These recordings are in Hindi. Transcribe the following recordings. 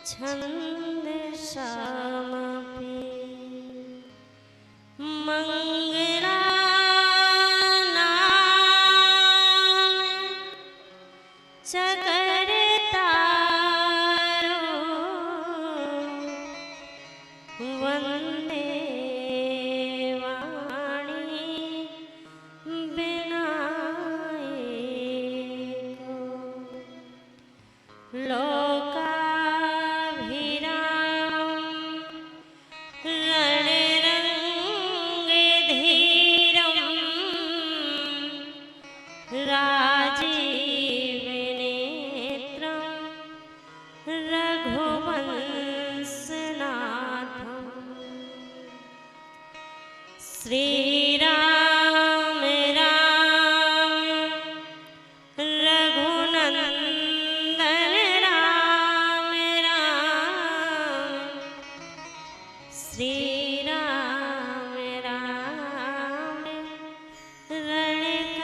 छंद शामपि मंगला चकरतारो वंदे वाणी विनायको लोकाभिराम रणरंगधीरं राजीवनेत्रं रघुवंशनाथं श्रीराम राम रघुनंदन राम राम श्रीराम राम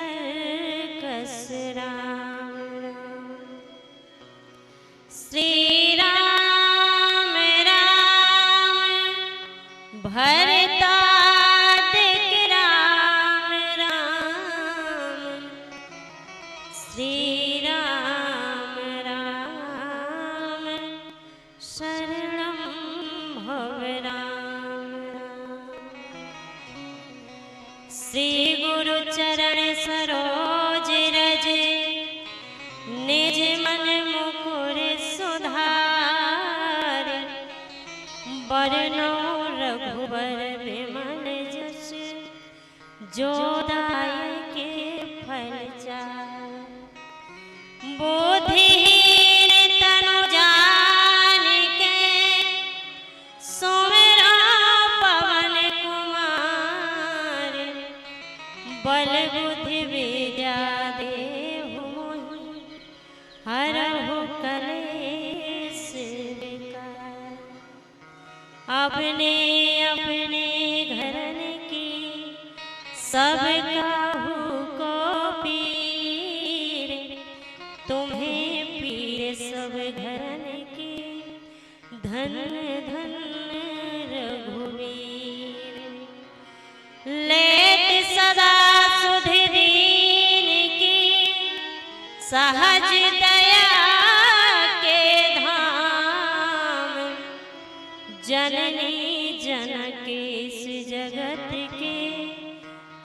रणकर्कश राम राम श्रीराम राम भरतादिक राम राम श्रीराम राम शरणं भव राम राम श्री गुरु चरण सरोज रज निज मन मुकुर सुधार बरनौ रघुबर विमल जस जो दायके फल चार बुद्धिहीन तनु जानिके सुमिरौ पवन कुमार बल बुद्धि विद्या देहु मोहि हरहु कलेश विकार अपने अपने घरन की सब काहू को पीर तुम्हें पीर सब घरन की धन धन रघुवीर लेत सदा सुध दीन की सहज दया के धाम जननी जनक इस जगत के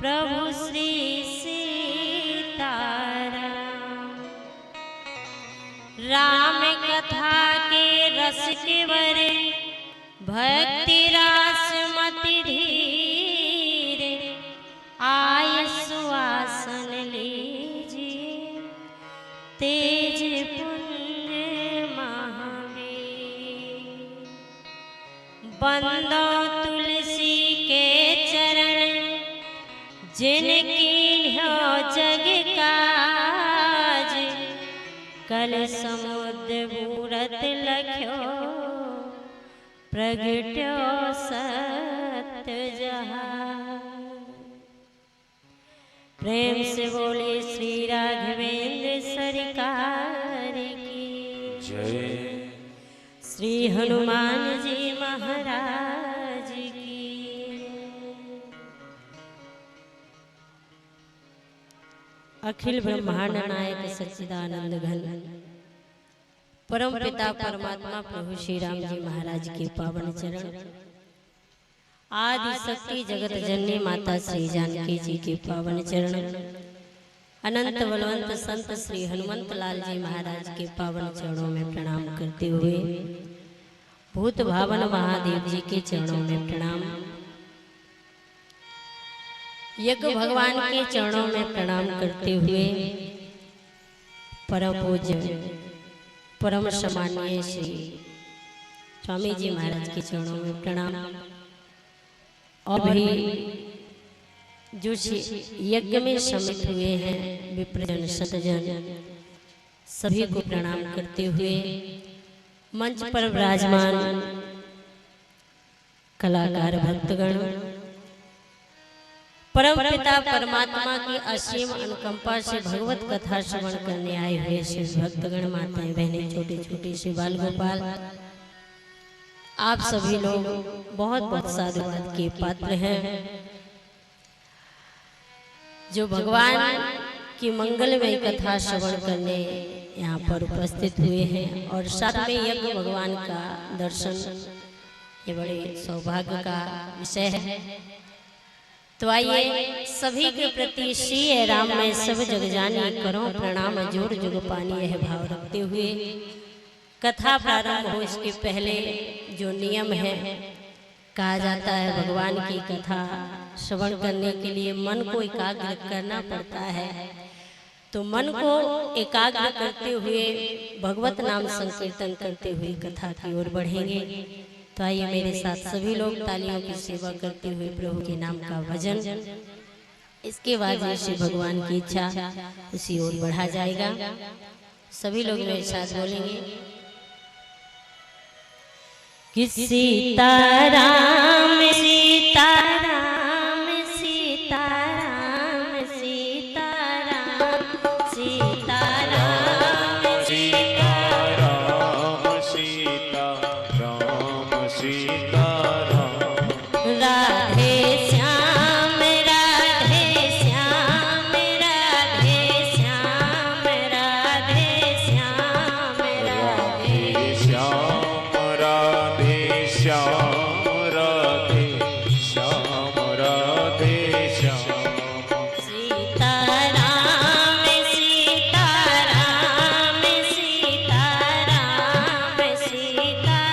प्रभु श्री सीताराम राम कथा के रस के वर भक्ति रास मति धीर आय सुआसन लीजिए तेज पुंज महावीर बंदो तुलसी के चरण जिनकी हो जग काज कल समुद्र बूरत लख्यो प्रगट्यो सत्य जहां प्रेम से बोले श्री राघवेंद्र सरकार की जय। श्री हनुमान जी महाराज की। अखिल ब्रह्मांड नायक सच्चिदानंद घन परम पिता परमात्मा प्रभु श्री राम जी महाराज के पावन चरण आदि शक्ति जगत जननी माता श्री जानकी जी के पावन चरण अनंत बलवंत संत श्री हनुमंत लाल जी महाराज के पावन चरणों में प्रणाम करते हुए भूत भावन महादेव जी के चरणों में प्रणाम यज्ञ भगवान के चरणों में प्रणाम करते हुए परम पूज्य परम सम्माननीय श्री स्वामी जी महाराज के चरणों में प्रणाम और भी जो यज्ञ में सम्मिलित हुए हैं, विप्रजन सतजन सभी को प्रणाम करते हुए मंच पर विराजमान कलाकार भक्तगण, परम पिता परमात्मा की असीम अनुकंपा से भगवत कथा श्रवण करने आए हुए शिव भक्तगण, माताएं बहनें, छोटे छोटे से बाल गोपाल, आप सभी लोग बहुत बहुत साधुवाद के पात्र हैं जो भगवान की मंगलमय कथा श्रवण करने यहाँ पर उपस्थित हुए हैं और साथ में यज्ञ भगवान का दर्शन, ये बड़े सौभाग्य का विषय है। तो आइए सभी के प्रति श्री राम में सब जग जानी करो प्रणाम जोर जुग पानी, यह भाव रखते हुए कथा प्रारंभ हो इसके पहले जो नियम है, कहा जाता है भगवान की कथा श्रवण करने के लिए मन को एकाग्र करना पड़ता है। तो मन को एकाग्र करते हुए भगवत नाम संकीर्तन करते हुए कथा की ओर बढ़ेंगे। तो आइए मेरे साथ सभी लोग तालियों की सेवा करते हुए प्रभु के नाम का भजन, इसके बाद जैसे भगवान की इच्छा उसी ओर बढ़ा जाएगा। सभी लोग मेरे साथ बोलेंगे कि सीताराम सीताराम सीताराम सीताराम सीताराम सीताराम सीताराम सीताराम, राधे श्याम राधे श्याम राधे श्याम राधे श्याम राधे श्याम राधे श्याम राधे श्याम राधे श्याम, सीताराम सीताराम सीताराम सीताराम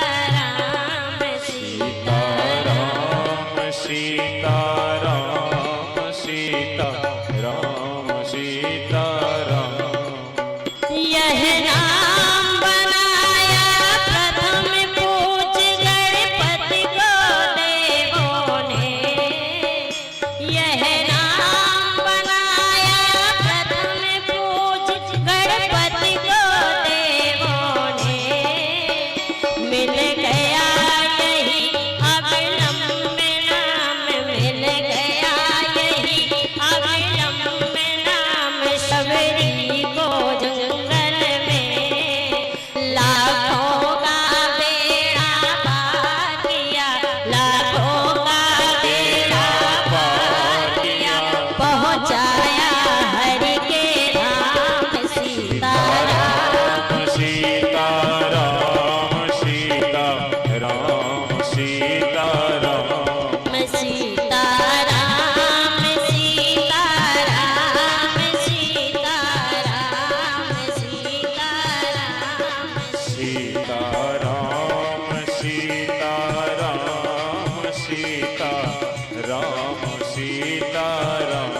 सीताराम सीताराम सीताराम सीताराम, यह नाम बनाया प्रथम पूज गणपति को देवों ने, यह नाम बनाया प्रथम पूज गणपति को देवों ने, मिल गया यही अविलंब नाम, मिल गया यही अविलंब नाम, शबरी को जंगल में लाखों का बेड़ा पार किया, लाखों का बेड़ा पार किया, पहुंचाया हरि के धाम, सीताराम सीताराम सीताराम सीताराम, सीताराम सीताराम सीताराम सीताराम, सीताराम सीताराम सीताराम सीताराम,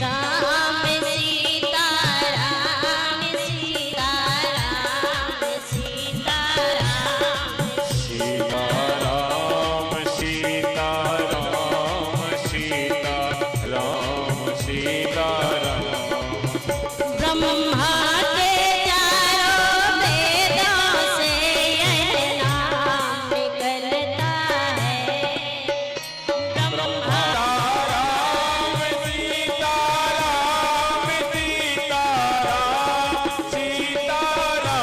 राम सीताराम सीताराम सीताराम, सीताराम सीताराम सीताराम सीताराम, ब्रह्मा के चारों वेदों से यह नाम निकलता है, ब्रह्मा सीताराम सीताराम सीताराम,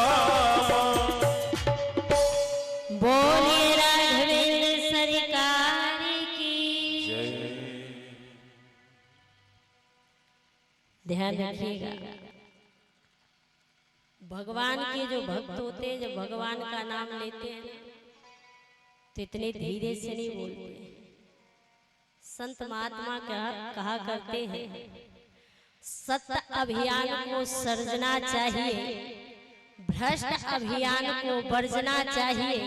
बोलिए राघवेंद्र सरकार की। ध्यान रखिएगा, भगवान के जो भक्त होते हैं जब भगवान का नाम लेते हैं तो इतने धीरे से नहीं बोलते। संत महात्मा कहा करते हैं सत्य अभियान को सर्जना चाहिए, भ्रष्ट अभियान को वर्जना चाहिए,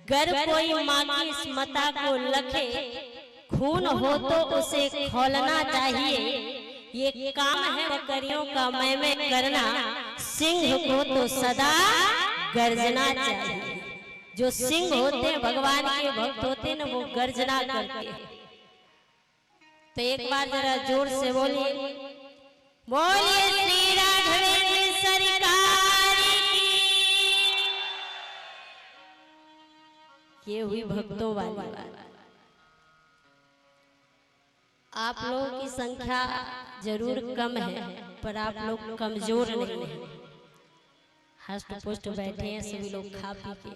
गर कोई माँ की स्मता को लखे, खून हो तो उसे खोलना चाहिए, ये काम है बकरियों का मैं करना, सिंह को तो सदा गर्जना चाहिए। जो सिंह होते हैं भगवान के भक्त होते हैं ना, वो गर्जना करते हैं। तो एक बार जरा जोर से बोलिए, बोलिए श्री राघवेंद्र सरकार की। ये हुई भक्तों वाली बात। आप लोगों की संख्या जरूर कम है, पर आप लोग कमजोर नहीं हैं। हष्ट पुष्ट बैठे हैं सभी लोग खा पी के।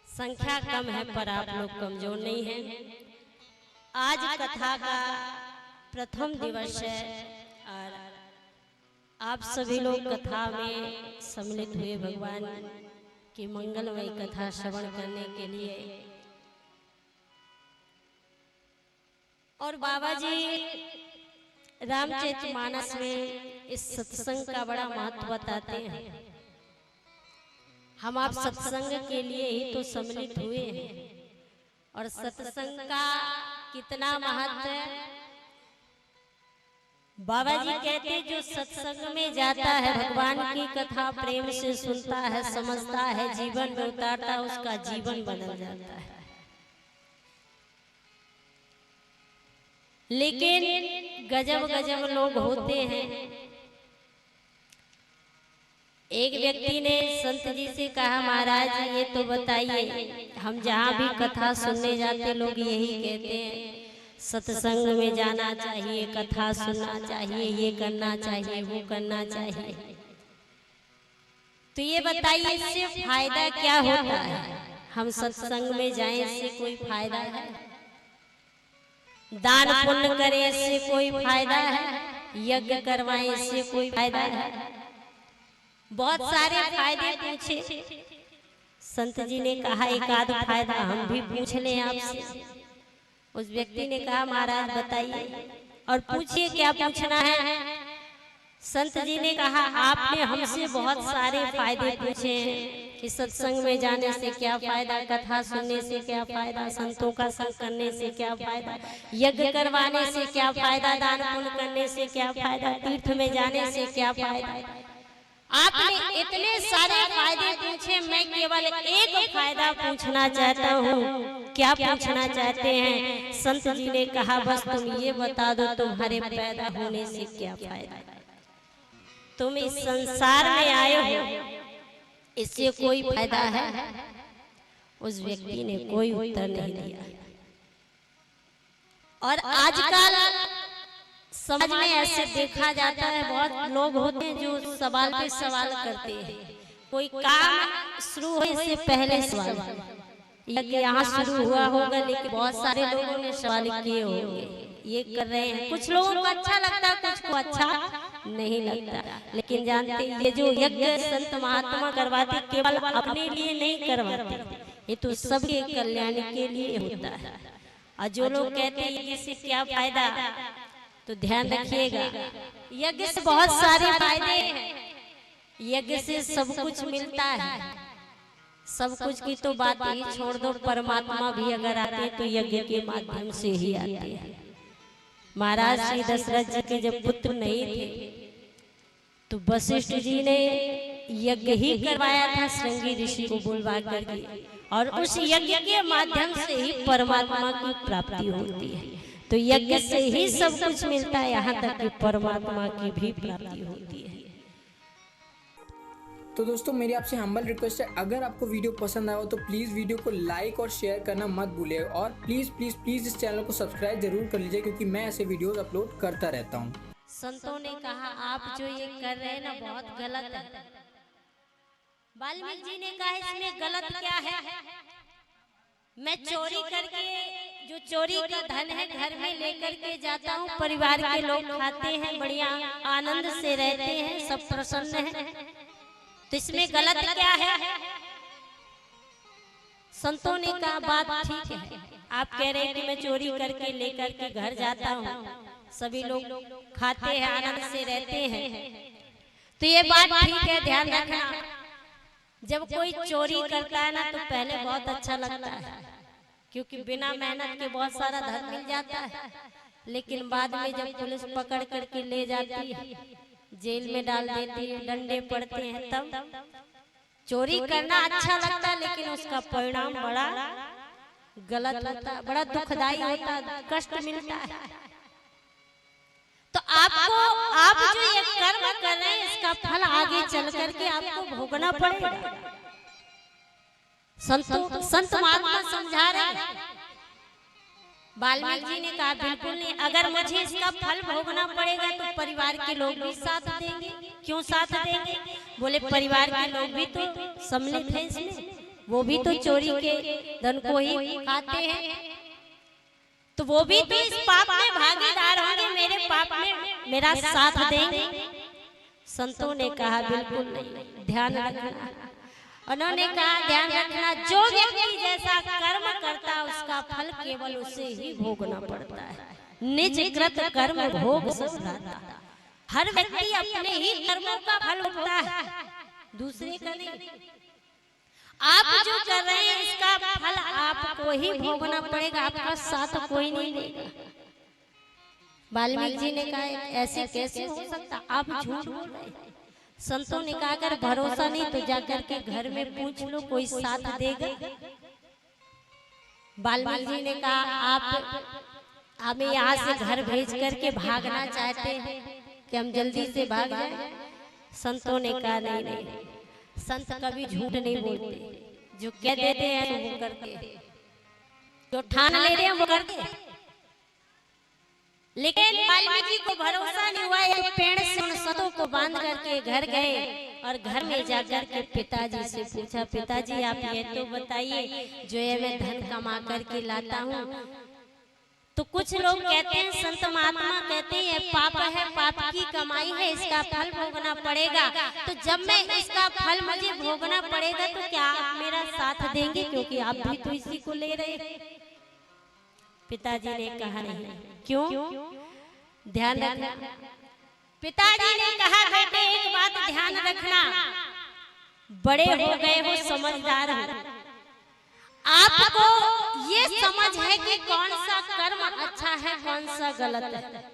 संख्या कम है पर आप लोग कमजोर नहीं हैं। आज कथा का प्रथम दिवस है और आप सभी लोग कथा में सम्मिलित हुए भगवान की मंगलमय कथा श्रवण करने के लिए। और बाबा जी रामचरितमानस में इस सत्संग का बड़ा महत्व बताते हैं। हम आप सत्संग के लिए ही तो सम्मिलित हुए हैं और सत्संग का कितना महत्व है। बाबा जी कहते जो सत्संग में जाता है, भगवान की कथा प्रेम से सुनता है, समझता है, जीवन में उतारता है, उसका जीवन बदल जाता है। लेकिन गजब गजब लोग होते हैं। एक व्यक्ति ने संत जी से कहा, महाराज ये तो बताइए, हम जहाँ भी कथा सुनने जाते लोग यही कहते हैं सत्संग में जाना चाहिए, कथा सुनना चाहिए, ये करना चाहिए, वो करना चाहिए। तो ये बताइए इससे फायदा क्या होता है? हम सत्संग में जाएं इससे कोई फायदा है? दान पुण्य करें इससे कोई फायदा है? यज्ञ करवाएं इससे कोई फायदा है? बहुत सारे फायदे पूछे। संत जी ने कहा एक आध फायदा हम भी पूछ लें आपसे। उस व्यक्ति ने कहा, महाराज बताइए और पूछिए क्या पूछना है। संत जी ने कहा, आपने हमसे बहुत सारे फायदे पूछे हैं कि सत्संग में जाने से क्या फायदा, कथा सुनने से क्या फायदा, संतों का संग करने से क्या फायदा, यज्ञ करवाने से क्या फायदा, दान पुण्य करने से क्या फायदा, तीर्थ में जाने से क्या फायदा। आपने इतने सारे फायदे पूछे, मैं केवल एक फायदा पूछना चाहता हूँ। क्या पूछना चाहते हैं? संत जी ने कहा, बस तुम ये बता दो तुम्हारे पैदा होने से क्या फायदा, तुम इस संसार में आए हो इससे कोई फायदा है? उस व्यक्ति ने कोई उत्तर नहीं दिया। और आजकल समाज में ऐसे देखा जाता है, बहुत लोग होते हैं जो सवाल पे सवाल करते हैं। कोई काम शुरू होने से पहले सवाल, यज्ञ यहाँ शुरू हुआ होगा लेकिन बहुत सारे लोगों ने सवाल किए होंगे, ये कर रहे हैं। कुछ लोगों को अच्छा लगता है, कुछ को अच्छा नहीं लगता। लेकिन जानते ये जो यज्ञ संत महात्मा करवाते केवल अपने लिए नहीं करवाते, ये तो सबके कल्याण के लिए होता है। और जो लोग कहते हैं यज्ञ से क्या फायदा, तो ध्यान रखिएगा, यज्ञ से बहुत सारे फायदे हैं। यज्ञ से सब कुछ मिलता है। सब कुछ की तो बात ही छोड़ दो, परमात्मा भी अगर आते हैं तो यज्ञ के माध्यम से ही आते हैं। महाराज श्री दशरथ जी के जब पुत्र नहीं थे तो वशिष्ठ जी ने यज्ञ ही करवाया था श्रृंगी ऋषि को बुलवा करके, और उस यज्ञ के माध्यम से ही परमात्मा की प्राप्ति होती है। तो यज्ञ से ही सब कुछ मिलता है, यहाँ तक कि परमात्मा की भी प्राप्ति होती है। तो दोस्तों मेरी आपसे हम्बल रिक्वेस्ट है, अगर आपको वीडियो पसंद आया हो तो प्लीज़ वीडियो को लाइक और शेयर करना मत भूलिए, और प्लीज़ प्लीज़ प्लीज़ इस चैनल को सब्सक्राइब जरूर कर लीजिए, क्योंकि मैं ऐसे वीडियोस अपलोड करता रहता हूँ। संतों ने कहा आप जो ये कर रहे हैं ना बहुत गलत है। वाल्मीकि जी ने कहा इसमें गलत क्या है? मैं चोरी करके जो चोरी का धन है घर में लेकर के जाता हूँ, परिवार के लोग खाते हैं, बढ़िया आनंद से रहते हैं, सब प्रसन्न हैं, तो इसमें गलत क्या है? संतों ने कहा बात ठीक है, आप कह रहे हैं कि मैं चोरी करके लेकर के घर जाता हूँ, सभी लोग खाते हैं, आनंद से रहते हैं, तो ये बात ठीक है। ध्यान रखना, जब कोई चोरी करता है ना तो पहले बहुत अच्छा लगता है, क्योंकि बिना मेहनत के बहुत सारा धन मिल जाता है। लेकिन बाद में जब पुलिस पकड़ करके ले जाती है, जेल में डाल देती है, डंडे पड़ते हैं, तब चोरी करना अच्छा लगता है, लेकिन उसका परिणाम बड़ा गलत होता है, बड़ा दुखदाई होता है, कष्ट मिलता है। तो आपको आप जो ये कर्म कर रहे हैं इसका फल आगे चल करके आपको भोगना पड़ेगा। संत महात्मा समझा रहे हैं। वाल्मीकि जी ने कहा बिल्कुल नहीं, अगर मुझे इसका फल भोगना पड़ेगा तो परिवार के लोग भी साथ देंगे। क्यों साथ देंगे? बोले परिवार के लोग भी तो सम्मिलित हैं इसमें, वो भी तो चोरी के धन को ही खाते हैं, तो वो भी तो इस पाप में भागीदार होंगे, मेरे पाप में मेरा साथ देंगे। संतों ने कहा बिल्कुल नहीं, ध्यान रखना। उन्होंने कहा ध्यान रखना, जो व्यक्ति जैसा कर्म करता है उसका फल केवल उसे ही भोगना पड़ता है। निज कृत कर्म भोग सब दाता। हर व्यक्ति अपने ही कर्मों का फल भोगता है, दूसरे का नहीं। आप जो कर रहे हैं इसका फल आपको ही भोगना पड़ेगा, आपका साथ कोई नहीं देगा। वाल्मीकि जी ने कहा ऐसे कैसे हो सकता, आप झूठ बोल रहे हैं। संतों ने कहा अगर भरोसा नहीं तो जाकर के घर में पूछ लो, कोई साथ देगा। वाल्मीकि जी ने कहा आप हमें यहाँ से घर भेज करके भागना चाहते हैं कि हम जल्दी से भाग जाएं? संतों ने कहा नहीं नहीं, संत कभी झूठ नहीं बोलते, जो कह देते हैं वो करते, जो ठान ले रहे हैं वो करते। लेकिन वाल्मीकि को भरोसा नहीं हुआ, एक पेड़ से उन सतों को बांध करके घर गए और घर में जाकर के पिताजी से पूछा, पिताजी आप ये तो बताइए जो ये मैं धन कमा करके लाता हूँ, तो कुछ लोग कहते हैं, संत महात्मा कहते हैं पाप है, पाप की कमाई है, इसका फल भोगना पड़ेगा। तो जब मैं इसका फल मुझे भोगना पड़ेगा तो क्या आप मेरा साथ देंगे, क्योंकि आप भी तो इसी को ले रहे। पिताजी ने कहा नहीं। क्यों? ध्यान रखना। पिताजी ने कहा बेटे एक बात ध्यान रखना, बड़े हो गए हो, समझदार हो, आपको ये समझ है कि कौन सा कर्म अच्छा है, कौन सा गलत है,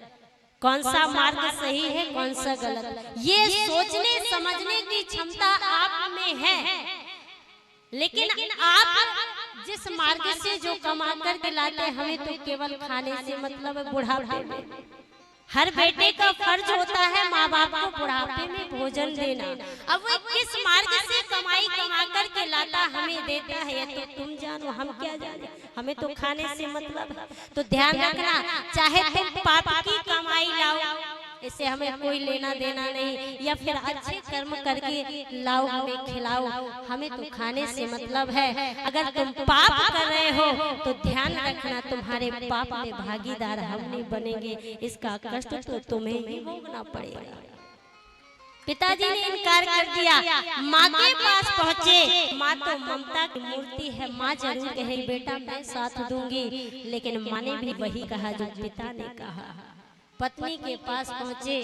कौन सा मार्ग सही है, कौन सा गलत, ये सोचने समझने की क्षमता आप में है। लेकिन आप जिस मार्ग से जो कमा करके लाते हैं, हमें तो केवल खाने से मतलब है। बुढ़ापे में हर बेटे का फर्ज होता है माँ बाप को बुढ़ापे में भोजन देना। अब वो किस मार्ग से कमाई कमा करके लाता हमें देता है, ये तो तुम जानो, हम क्या जाने, हमें तो खाने से मतलब है। तो ध्यान रखना, चाहे तुम पाप की कमाई लाओ, इससे हमें कोई लेना देना नहीं, या फिर अच्छे कर्म करके लाओ हमें खिलाओ, हमें तो खाने से मतलब है। अगर तुम पाप कर रहे हो तो ध्यान रखना तुम्हारे पाप में भागीदार हम नहीं बनेंगे, इसका कष्ट तो तुम्हें ही भोगना पड़ेगा। पिताजी ने इनकार कर दिया। माँ के पास पहुँचे, माँ तो ममता की मूर्ति है, माँ जरूर कहे बेटा मैं साथ दूंगी, लेकिन माँ ने भी वही कहा जो पिता ने कहा। पत्नी के पास पहुँचे,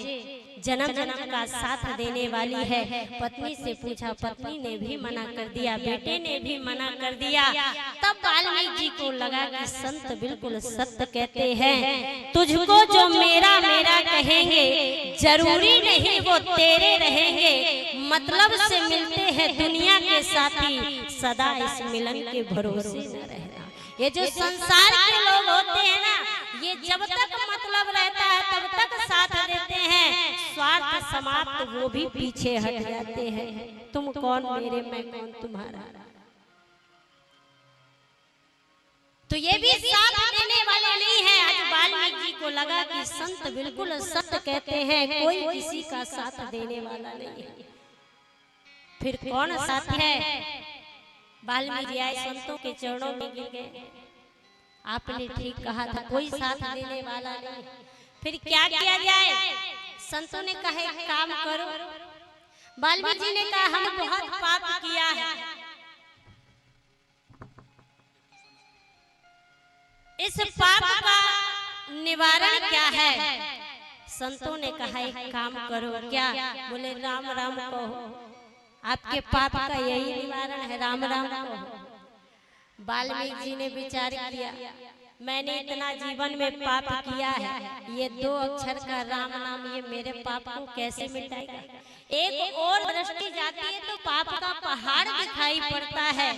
जन्म जन्म का साथ देने वाली है। पत्नी से पूछा, पत्नी ने भी मना कर दिया, बेटे ने भी मना कर दिया। तब वाल्मीकि जी को लगा कि संत बिल्कुल सत्य कहते हैं, तुझको जो मेरा मेरा कहेंगे जरूरी नहीं वो तेरे रहेंगे, मतलब से मिलते हैं दुनिया के साथी, सदा इस मिलन के भरोसे न रहना। ये जो संसार के लोग होते हैं ना, ये जब तक मतलब रहता है तब तक साथ देते हैं, स्वार्थ समाप्त वो भी पीछे हट जाते हैं। तुम कौन मेरे, मैं कौन तुम्हारा। तो ये भी साथ देने वाले नहीं है। आज वाल्मीकि जी को लगा कि संत बिल्कुल सत्य कहते हैं, कोई किसी का साथ देने वाला नहीं है। फिर कौन साथ है? वाल्मीकि जी आए, संतों के चरणों में गिर गए। आपने ठीक कहा था, कोई साथ देने वाला नहीं। फिर क्या किया जाए? संतों ने कहा एक काम करो। वाल्मीकि जी ने कहा हम बहुत पाप किया है, इस पाप का निवारण क्या है? संतों ने कहा एक काम करो। क्या? बोले राम राम कहो, आपके पाप का यही निवारण है, राम राम कहो। वाल्मीकि जी ने विचार किया, मैंने इतना जीवन में पाप किया है, ये 2 अक्षर का राम नाम ये मेरे पाप को कैसे मिटाएगा। एक और दृष्टि जाती है तो पाप का पहाड़ दिखाई पड़ता है,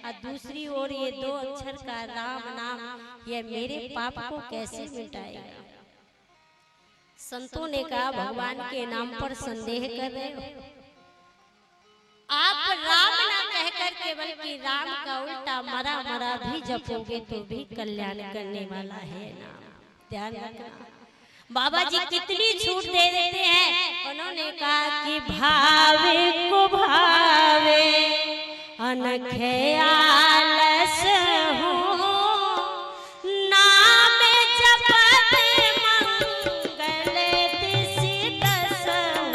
और दूसरी ओर ये 2 अक्षर का राम नाम ये मेरे पाप को कैसे मिटाएगा। संतों ने कहा भगवान के नाम पर संदेह कर रहे हो आप। राम ना कहकर केवल कि राम का उल्टा मरा मरा भी जपोगे तो भी कल्याण करने वाला है नाम। ध्यान रखना, बाबा जी कितनी छूट दे देते हैं। उन्होंने कहा कि भावे को भावे अनखे आलस हो, नाम जपत मंगल तिसि दस हो।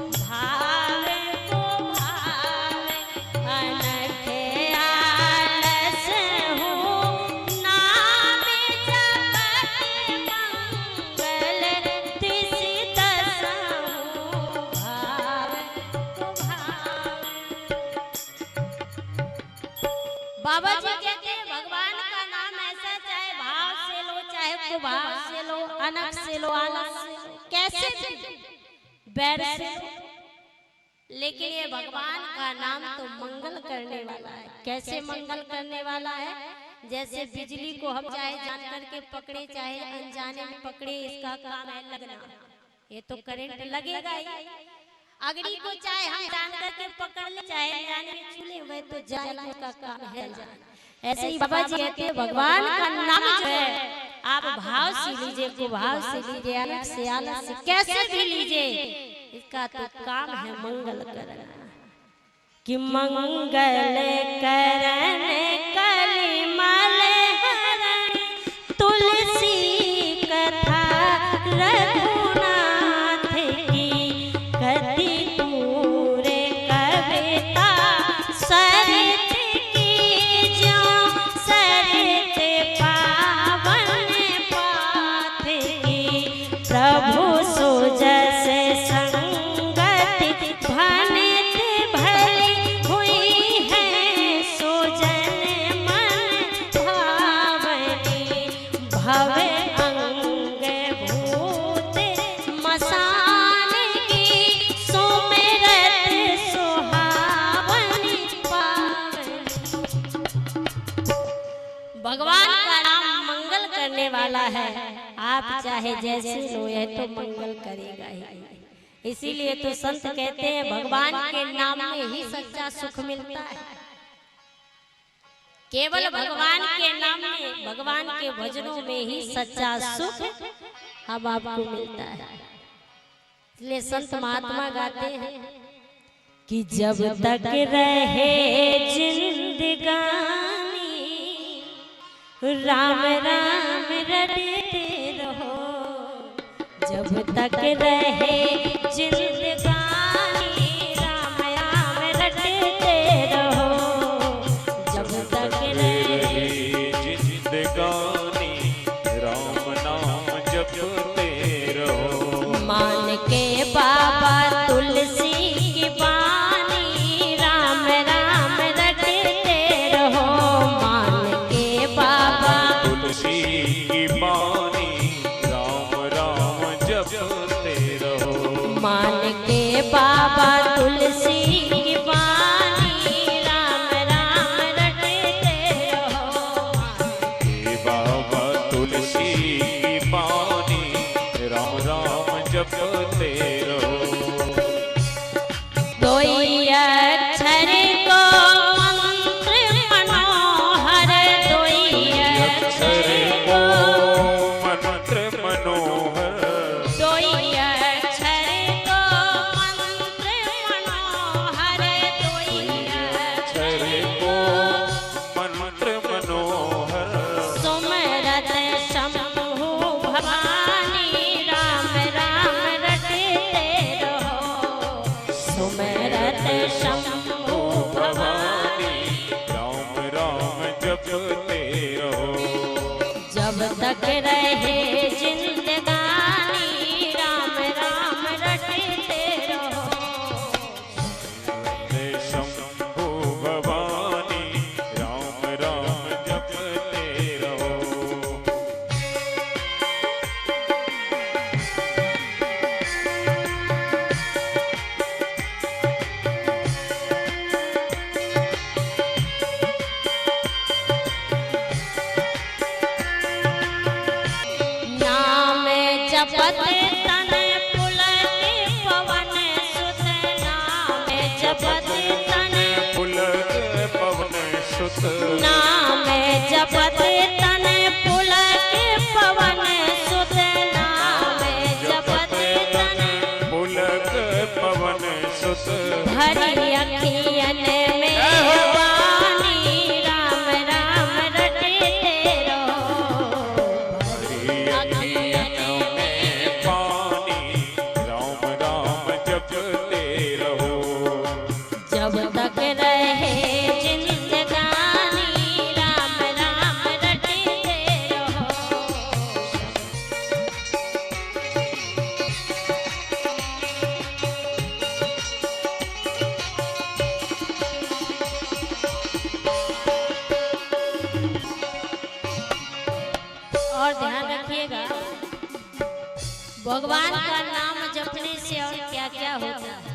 भावे को भावे अनखे आलस हो, नाम जपत मंगल तिसि दस हो। भावे को भावे। बाबा जी कहते हैं भगवान का नाम ऐसा चाहे भाव से लो चाहे कुभाव से लो, अनख से लो, आलस से लो, कैसे भी बैर से लो, लेकिन ये भगवान का नाम तो मंगल करने वाला है। कैसे मंगल करने वाला है? जैसे बिजली को हम चाहे जान करके पकड़े चाहे अनजाने में पकड़े, इसका काम है लगना, ये तो करंट लगेगा ही। अग्नि को चाहे हम जान करके पकड़ ले चाहे अनजाने में छू ले, वह तो जलाने का काम है। ऐसे ही बाबा जी कहते हैं भगवान का नाम जो है आप भाव से लीजिए, कुभाव से लीजिए, अलग से आलस से कैसे भी लीजिए, इसका तो काम है मंगल करना। कि मंगल करन कलिमल हरण, तुलसी कथा रघुनाथ की। कति पूरे कविता सरित की, ज्यों सरित पावन पाथ की। प्रभु सुजस संगति भनित भली हुई है, सुजन मन भावनी। भव अंग भूत मसान की, सुमिरत सुहावनी पावनी। भगवान का नाम मंगल करने वाला है, आप चाहे जैसे लो यह तो मंगल करेगा ही। इसीलिए तो संत कहते हैं भगवान के नाम में ही सच्चा सुख मिलता है। केवल भगवान के नाम में, भगवान के भजनों में ही सच्चा सुख हम आपको मिलता है। इसलिए संत महात्मा गाते हैं कि जब तक रहे जिंदगानी, राम राम रटते रहो। जब तक रहे जिंदगानी, राम राम रटते रहो। जब तक रहे जिंदगानी, राम नाम जपते रहो। मान के बाबा तुलसी की बानी, राम राम रटते रहो। मान के बाबा तुलसी की बानी, राम राम जपते रहो। मान के बाबा तुलसी की बानी, राम राम रटते रहो। हे बाबा तुलसी की बानी, राम राम जपते रहो। दोई अक्षर को मंत्र मनोहर, दोई अक्षर को मंत्र मनोहर। दोई अक्षर को मंत्र मनोहर, दोई अक्षर को मंत्र मनोहर। सुमरत शंभु भवानी, राम राम रटते सुत नाम जपत तन पुलक पवन सुत नाम जपत तन पुलक पवन सुत भरी अखियन में वाणी राम राम रटते रहो अखियन में पानी राम राम जपते रहो जब तक रहे जिंदगानी राम राम रटते रहो। और ध्यान रखिएगा भगवान का नाम जपने से और क्या क्या होता है।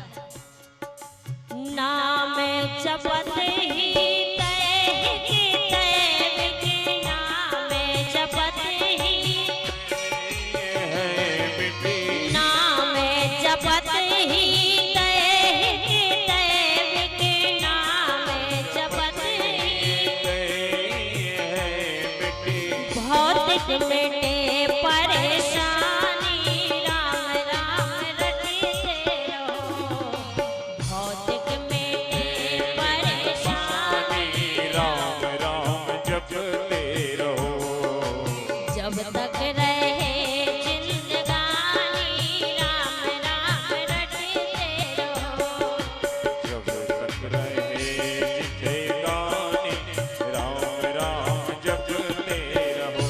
नाम जपत ही तैहिकी तैविकी नाम जपत ही नाम जपत ही तैहिकी तैविकी नाम जपत ही भौतिक मिटे परेशानी राम राम रटते रहो भौतिक मिटे परेशानी राम राम जपते रहो जब तक रहे जिंदगानी राम राम रटते रहो। जब तक रहे जिंदगानी राम राम जपते रहो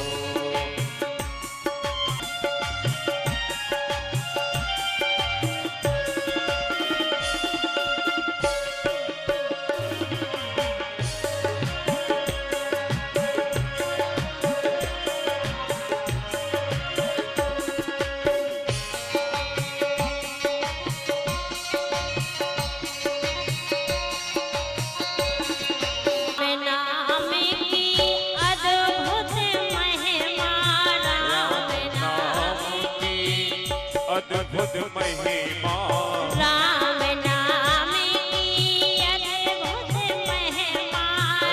नाम की अद्भुत महिमा राम नाम की अद्भुत महिमा राम नाम की अद्भुत महिमा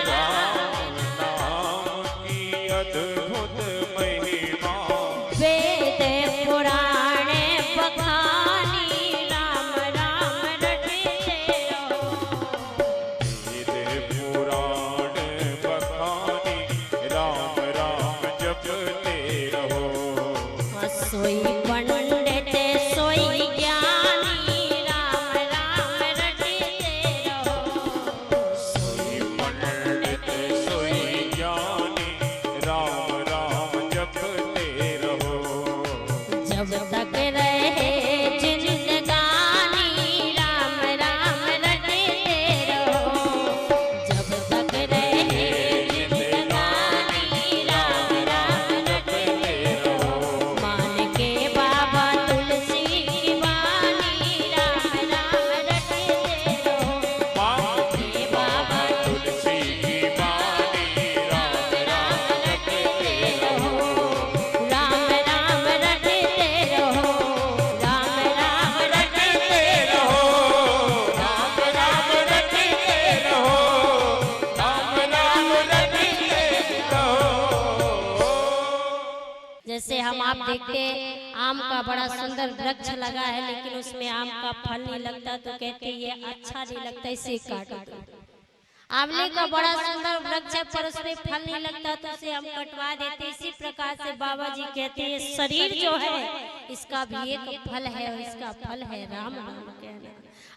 राम नाम की अद्भुत महिमा वेद पुराण बखानी राम राम रटते रहो वेद पुराण बखानी राम राम जपते रहो सोई पंडित सोई ज्ञानी राम राम रटते रहो सोई पंडित सोई ज्ञानी राम राम जपते रहो जब तक रहे जिंदगानी राम राम रटते रहो जब तक रहे जिंदगानी राम राम रटते रहो मान के बाबा तुलसी की वाणी राम राम रटते रहो मान के बाबा तुलसी की वाणी राम राम रटते रहो राम राम रटते रहो राम राम रटते रहो राम राम रटते रहो राम राम रटते रहो जैसे हम आप देखते हैं आम का बड़ा सुंदर वृक्ष लगा है लेकिन उसमें आम का फल नहीं लगता तो कहते हैं ये अच्छा नहीं लगता इसे काट दो। आंवले का बड़ा सुंदर वृक्ष है पर उसमें फल नहीं लगता तो उसे हम कटवा देते। इसी प्रकार से बाबा जी कहते हैं शरीर जो है इसका भी एक फल है और इसका फल है राम नाम कहना।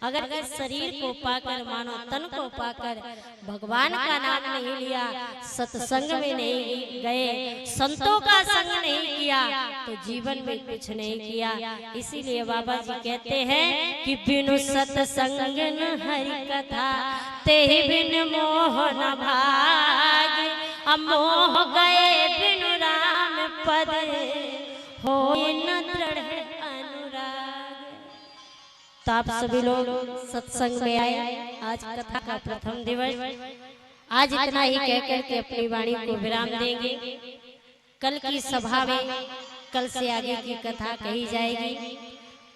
अगर शरीर को पाकर मानो तन को पाकर भगवान का नाम नहीं लिया सत्संग में नहीं गए संतों का संग नहीं किया तो जीवन में कुछ नहीं किया। इसीलिए बाबा जी कहते हैं कि बिनु सत्संग न हरि कथा तेहि बिन मोह न भाग अमोह गए बिनु राम पद हो न दृढ़ अनुराग। तो आप सभी लोग सत्संग में आए। आज कथा का प्रथम दिवस। आज इतना ही कहकर के अपनी वाणी को विराम देंगे। कल की सभा में कल से आगे की कथा कही जाएगी।